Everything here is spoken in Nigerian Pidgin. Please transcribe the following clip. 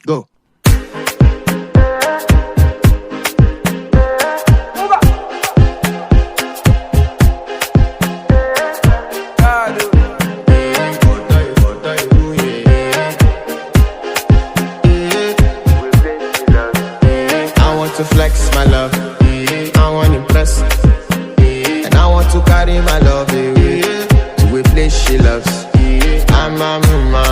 Go. I want to flex my love, I want to impress, and I want to carry my love away to a place she loves. I'm a mama,